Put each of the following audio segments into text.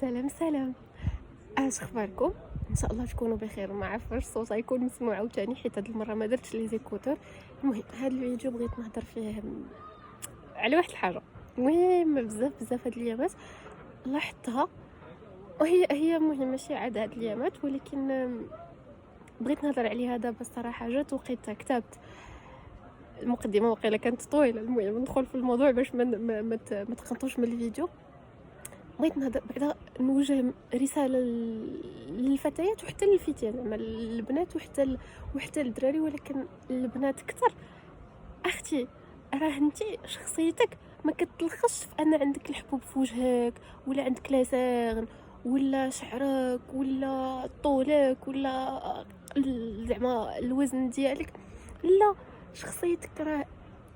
سلام سلام، اش اخباركم؟ ان شاء الله تكونوا بخير. ما عرفتش الصوت غيكون مسموع عاوتاني حيت هاد المره ما درتش لي زيكوتور. المهم هاد الفيديو بغيت نهضر فيه على واحد الحاجه مهمه بزاف هاد الايامات لاحظتها، وهي مهمه ماشي عاد هاد الايامات، ولكن بغيت نهضر عليها دابا. الصراحه جات وقيتها كتبت المقدمه وقيله كانت طويله. المهم ندخل في الموضوع باش ما تقنطوش من الفيديو. بغيت نهضر بعدا نوجه رساله للفتيات وحتى للفتيان، زعما البنات وحتى الدراري، ولكن البنات اكثر. اختي، راه انتي شخصيتك ما كتلخصش في ان عندك الحبوب في وجهك، ولا عندك لسان، ولا شعرك، ولا طولك، ولا زعما الوزن ديالك. لا، شخصيتك راه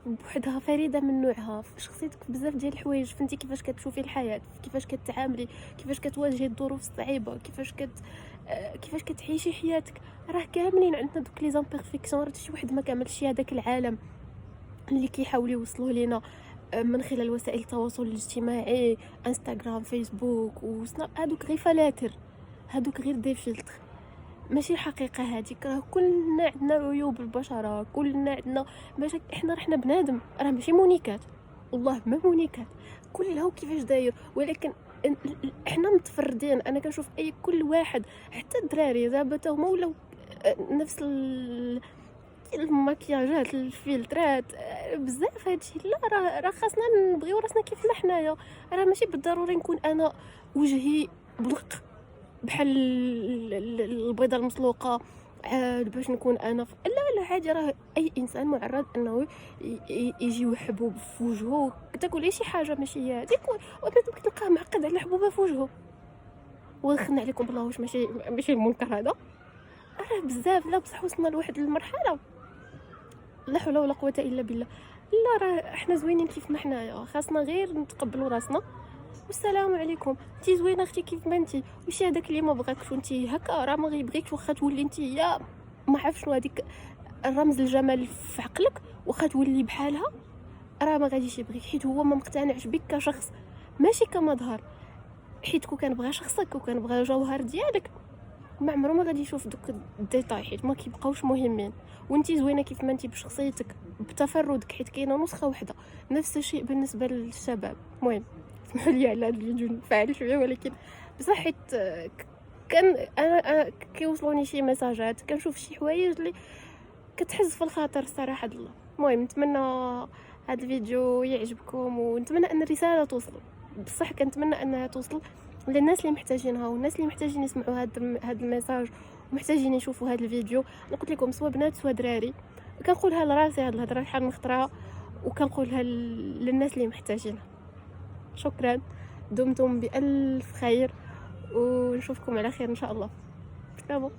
بوحدها فريده من نوعها. في شخصيتك في بزاف ديال الحوايج، فهمتي كيفاش كتشوفي الحياه، كيفاش كتعاملي، كيفاش كتواجهي الظروف الصعيبه، كيفاش كتعيشي حياتك. راه كاملين عندنا دوك لي زامبيرفيكسيون، راه شي واحد ما كاملش هذاك العالم اللي كيحاولوا يوصلوا لينا من خلال وسائل التواصل الاجتماعي، انستغرام، فيسبوك وسناب. هادوك غير فلاتر، هادوك غير دي فلتر، ماشي الحقيقه هذيك. راه كلنا عندنا عيوب البشره، كلنا عندنا مشاكل. احنا بنادم، راه ماشي مونيكات، والله ما مونيكات، كلها كيفاش داير. ولكن احنا متفردين. انا كنشوف كل واحد، حتى الدراري دابا تا هما ولاو نفس المكياجات، الفلترات، بزاف هادشي. لا، راه خاصنا نبغيو راسنا كيفنا حنايا. راه ماشي بالضروري نكون انا وجهي بلق بحال البيضه المسلوقه باش نكون انا لا عادي. راه اي انسان معرض انه يجي حبوب في وجهه. تاكل شي حاجه ماشي هي هذيك وبنادم كتلقاه معقد على حبوبه في وجهه. ودخلنا عليكم بالله، واش ماشي المنكر هذا؟ راه بزاف. لا بصح وصلنا لواحد المرحله لا حول ولا قوه الا بالله. لا، راه احنا زوينين كيف ما حنايا، خاصنا غير نتقبلوا راسنا. والسلام عليكم، انتي زوينه اختي كيف ما انتي. وشي هذاك اللي ما بغاكش وانتي هكا راه ما غيبغيكش، واخا تولي انتي يا ما عرف شنو هذيك الرمز الجمال في عقلك، واخا تولي بحالها راه ما غاديش يبغيك، حيت هو ما مقتنعش بك كشخص ماشي كمظهر. حيت كون كان بغى شخصك وكان بغى الجوهر ديالك ما عمره ما غادي يشوف دوك الديتاي، حيت ما كيبقاوش مهمين. وانتي زوينه كيف ما انتي بشخصيتك بتفردك، حيت كاينه نسخه واحده. نفس الشيء بالنسبه للشباب. المهم اسمحوا لي على هذا الفيديو نفعل شويه، ولكن بصح حيت كان انا كيوصلوني شي مساجات، كنشوف شي حوايج اللي كتحز في الخاطر الصراحه الله. المهم نتمنى هذا الفيديو يعجبكم، ونتمنى ان الرساله توصل. بصح كنتمنى انها توصل للناس اللي محتاجينها، والناس اللي محتاجين يسمعوا هذا الميساج ومحتاجين يشوفوا هذا الفيديو. انا قلت لكم سوا بنات سوا دراري، كنقولها لراسي هاد الهضره شحال نختارها، وكنقولها للناس اللي محتاجينها. شكرا، دمتم بألف خير، ونشوفكم على خير ان شاء الله. سلام.